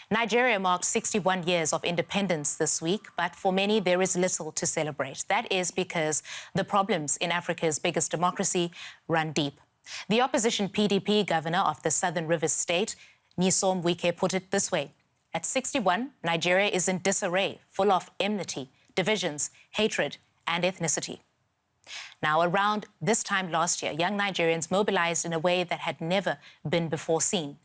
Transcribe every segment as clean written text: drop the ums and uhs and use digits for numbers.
Nigeria marked 61 years of independence this week, but for many there is little to celebrate. That is because the problems in Africa's biggest democracy run deep. The opposition PDP governor of the Southern Rivers State, Nyesom Wike, put it this way: at 61, Nigeria is in disarray, full of enmity, divisions, hatred, and ethnicity. Now, around this time last year, young Nigerians mobilized in a way that had never been before seen.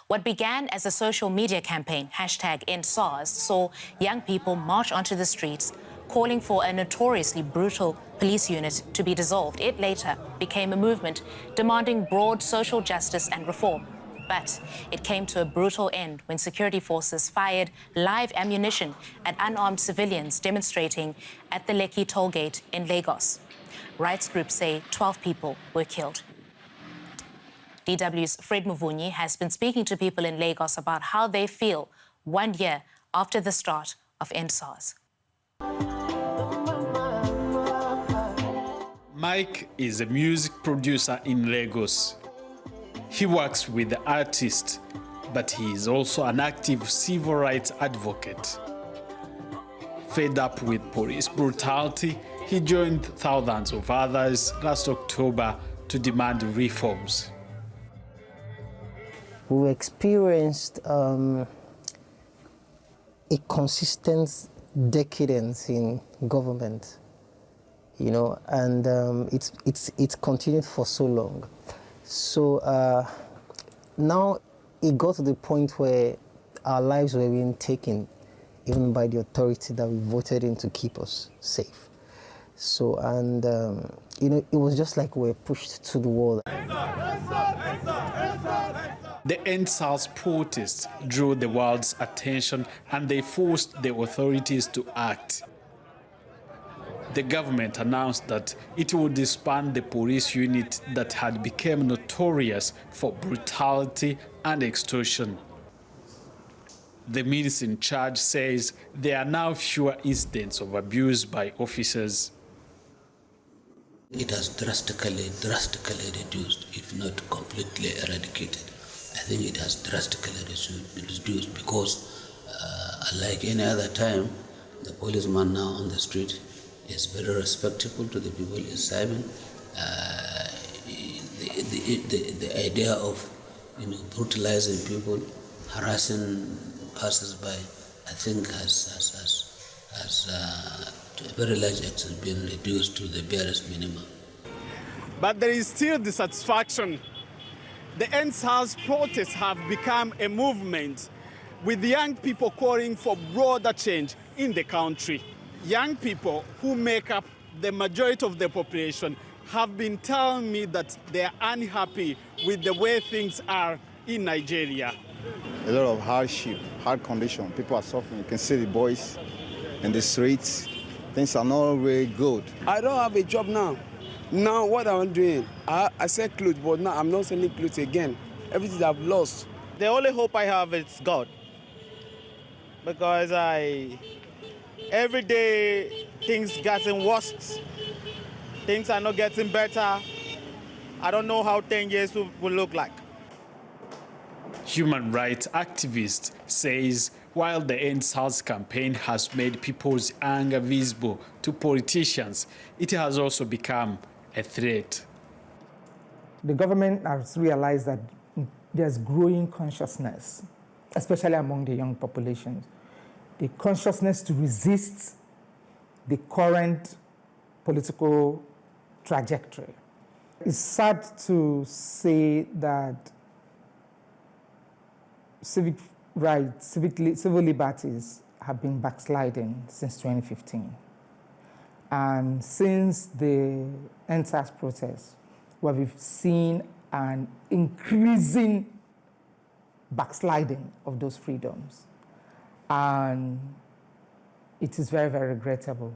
What began as a social media campaign, #EndSARS, saw young people march onto the streets, calling for a notoriously brutal police unit to be dissolved. It later became a movement demanding broad social justice and reform. But it came to a brutal end when security forces fired live ammunition at unarmed civilians demonstrating at the Lekki toll gate in Lagos. Rights groups say 12 people were killed. DW's Fred Muvunyi has been speaking to people in Lagos about how they feel 1 year after the start of EndSARS. Mike is a music producer in Lagos. He works with the artists, but he is also an active civil rights advocate. Fed up with police brutality, he joined thousands of others last October to demand reforms. We experienced a consistent decadence in government, you know, and it's continued for so long. So now it got to the point where our lives were being taken even by the authority that we voted in to keep us safe. So, and, you know, it was just like we were pushed to the wall. The EndSARS protests drew the world's attention and they forced the authorities to act. The government announced that it would disband the police unit that had become notorious for brutality and extortion. The minister in charge says there are now fewer incidents of abuse by officers. It has drastically reduced, if not completely eradicated. I think it has drastically reduced because, unlike any other time, the policeman now on the street is very respectful to the people he's serving. The idea of, you know, brutalizing people, harassing passers-by, I think has to a very large extent been reduced to the barest minimum. But there is still dissatisfaction. The EndSARS protests have become a movement, with young people calling for broader change in the country. Young people who make up the majority of the population have been telling me that they are unhappy with the way things are in Nigeria. A lot of hardship, hard condition. People are suffering. You can see the boys in the streets. Things are not really good. I don't have a job now. Now what I'm doing, I sell clothes, but now I'm not selling clothes again. Everything I've lost. The only hope I have is God. Because every day things getting worse. Things are not getting better. I don't know how 10 years will look like. Human rights activist says while the EndSARS campaign has made people's anger visible to politicians, it has also become a threat. The government has realized that there's growing consciousness, especially among the young populations, the consciousness to resist the current political trajectory. It's sad to say that civil rights, civil liberties have been backsliding since 2015. And since the EndSARS protests, where we've seen an increasing backsliding of those freedoms. And it is very, very regrettable.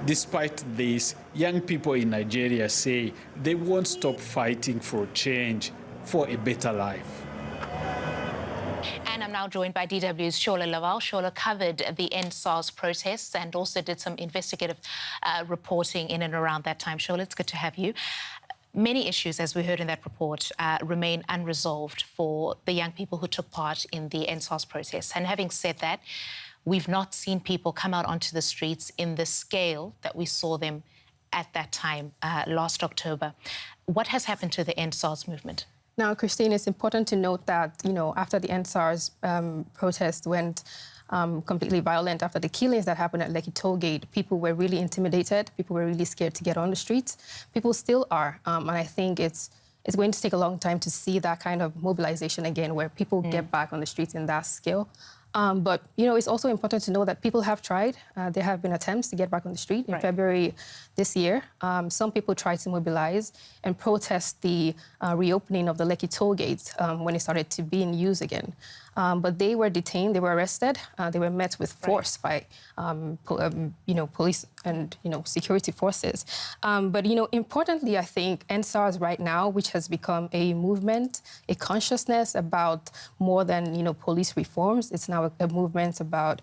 Despite this, young people in Nigeria say they won't stop fighting for change, for a better life. And I'm now joined by DW's Shola Lawal. Shola covered the EndSARS protests and also did some investigative reporting in and around that time. Shola, it's good to have you. Many issues, as we heard in that report, remain unresolved for the young people who took part in the EndSARS process. And having said that, we've not seen people come out onto the streets in the scale that we saw them at that time last October. What has happened to the EndSARS movement? Now, Christine, it's important to note that, after the EndSARS protest went completely violent, after the killings that happened at Lekki Tollgate, people were really intimidated. People were really scared to get on the streets. People still are. And I think it's going to take a long time to see that kind of mobilization again, where people get back on the streets in that scale. But, it's also important to know that people have tried. There have been attempts to get back on the street. In February this year, some people tried to mobilize and protest the reopening of the Lekki Tollgate when it started to be in use again. But they were detained, they were arrested, they were met with force by, police and, security forces. But, importantly, I think EndSARS right now, which has become a movement, a consciousness about more than, police reforms, it's now a movement about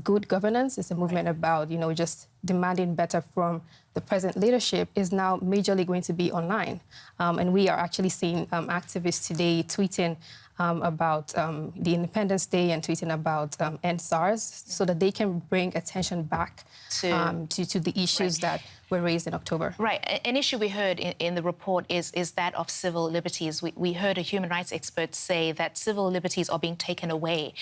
good governance. It's a movement about, just demanding better from the present leadership, is now majorly going to be online. And we are actually seeing activists today tweeting about the Independence Day and tweeting about EndSARS so that they can bring attention back to the issues that were raised in October. Right. An issue we heard in the report is that of civil liberties. We heard a human rights expert say that civil liberties are being taken away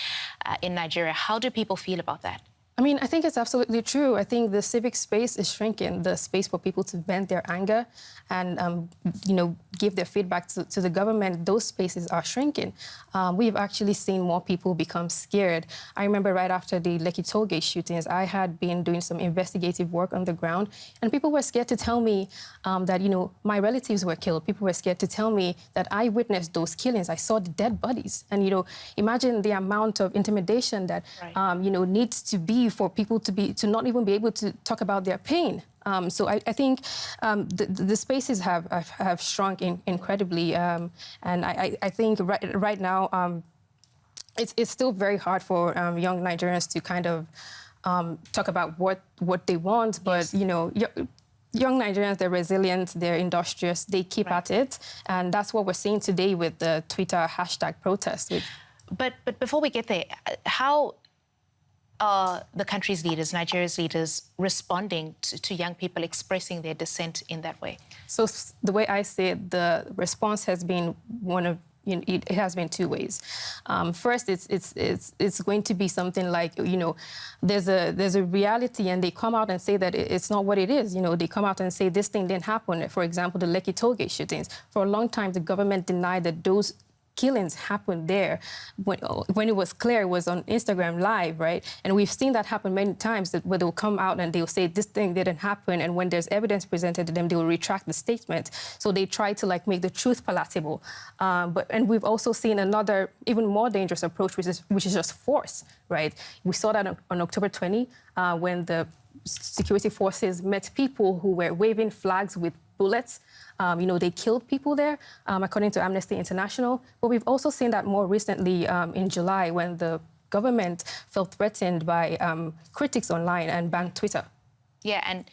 in Nigeria. How do people feel about that? I mean, I think it's absolutely true. I think the civic space is shrinking, the space for people to vent their anger and, give their feedback to the government. Those spaces are shrinking. We've actually seen more people become scared. I remember right after the Lekki Tollgate shootings, I had been doing some investigative work on the ground, and people were scared to tell me that, my relatives were killed. People were scared to tell me that I witnessed those killings. I saw the dead bodies. And, imagine the amount of intimidation that, needs to be for people to not even be able to talk about their pain. So I think the spaces have shrunk incredibly, and I think right now it's still very hard for young Nigerians to kind of talk about what they want, but young Nigerians, they're resilient, they're industrious, they keep at it, and that's what we're seeing today with the Twitter hashtag protest. But before we get there, how are the country's leaders, Nigeria's leaders, responding to young people expressing their dissent in that way? So the way I see it, the response has been it has been two ways. First, it's going to be something like, there's a reality, and they come out and say that it's not what it is. They come out and say this thing didn't happen. For example, the Lekki Tollgate shootings. For a long time, the government denied that those killings happened there. When it was clear, it was on Instagram Live, right? And we've seen that happen many times, where they'll come out and they'll say this thing didn't happen, and when there's evidence presented to them, they will retract the statement. So they try to make the truth palatable. And we've also seen another, even more dangerous approach, which is just force, right? We saw that on October 20, when the security forces met people who were waving flags with bullets. They killed people there, according to Amnesty International. But we've also seen that more recently in July, when the government felt threatened by critics online and banned Twitter. Yeah, and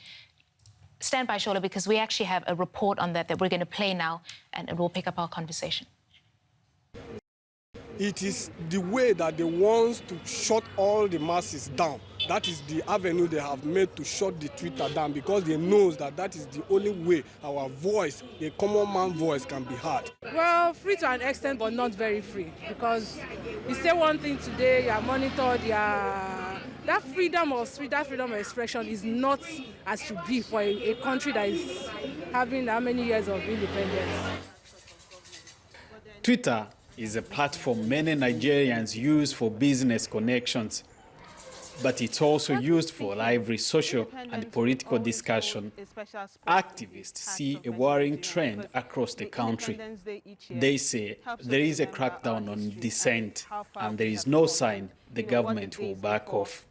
stand by, Shola, because we actually have a report on that we're going to play now, and we'll pick up our conversation. It is the way that they want to shut all the masses down. That is the avenue they have made to shut the Twitter down, because they know that is the only way our voice, the common man voice, can be heard. Well, free to an extent, but not very free, because you say one thing today, you are monitored, that freedom of speech, that freedom of expression is not as should be for a country that is having how many years of independence. Twitter is a platform many Nigerians use for business connections, but it's also used for lively social and political discussion. Activists see a worrying trend across the country. They say there is a crackdown on dissent, and there is no sign the government will back off.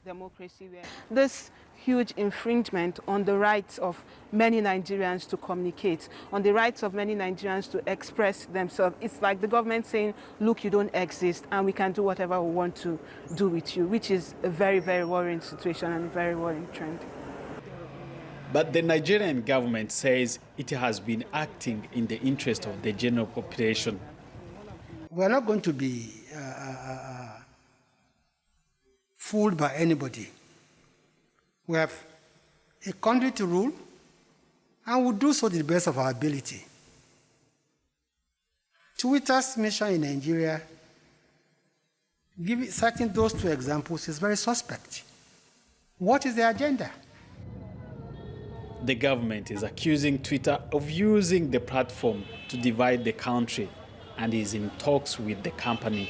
This huge infringement on the rights of many Nigerians to communicate, on the rights of many Nigerians to express themselves. It's like the government saying, look, you don't exist, and we can do whatever we want to do with you, which is a very, very worrying situation and a very worrying trend. But the Nigerian government says it has been acting in the interest of the general population. We're not going to be fooled by anybody. We have a country to rule, and we'll do so to the best of our ability. Twitter's mission in Nigeria, citing those two examples, is very suspect. What is the agenda? The government is accusing Twitter of using the platform to divide the country and is in talks with the company.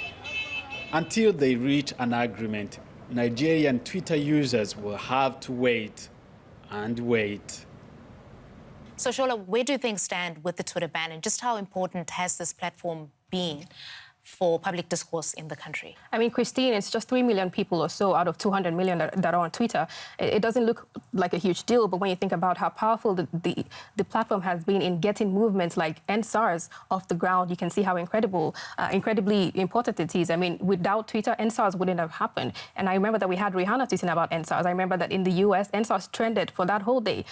Until they reach an agreement, Nigerian Twitter users will have to wait and wait. So, Shola, where do things stand with the Twitter ban, and just how important has this platform been for public discourse in the country? I mean, Christine, it's just 3 million people or so out of 200 million that are on Twitter. It doesn't look like a huge deal, but when you think about how powerful the platform has been in getting movements like EndSARS off the ground, you can see how incredibly important it is. I mean, without Twitter, EndSARS wouldn't have happened. And I remember that we had Rihanna tweeting about EndSARS. I remember that in the US, EndSARS trended for that whole day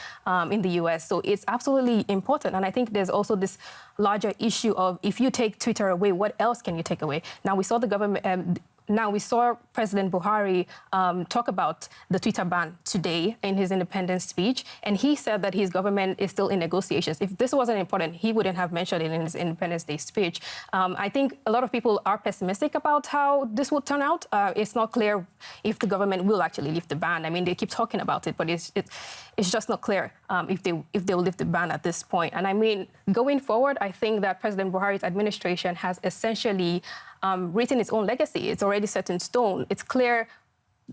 in the US. So it's absolutely important. And I think there's also this larger issue of, if you take Twitter away, what else can you take away? Now, we saw the government... Now, we saw President Buhari talk about the Twitter ban today in his independence speech, and he said that his government is still in negotiations. If this wasn't important, he wouldn't have mentioned it in his Independence Day speech. I think a lot of people are pessimistic about how this will turn out. It's not clear if the government will actually lift the ban. I mean, they keep talking about it, but it's just not clear if they'll lift the ban at this point. And I mean, going forward, I think that President Buhari's administration has essentially written its own legacy. It's already set in stone. It's clear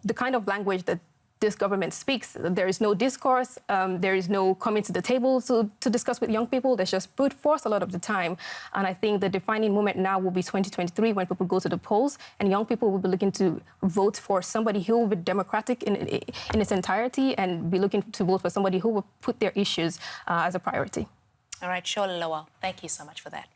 the kind of language that this government speaks. There is no discourse. There is no coming to the table to discuss with young people. There's just brute force a lot of the time. And I think the defining moment now will be 2023, when people go to the polls and young people will be looking to vote for somebody who will be democratic in its entirety, and be looking to vote for somebody who will put their issues as a priority. All right, Shola Lawal, thank you so much for that.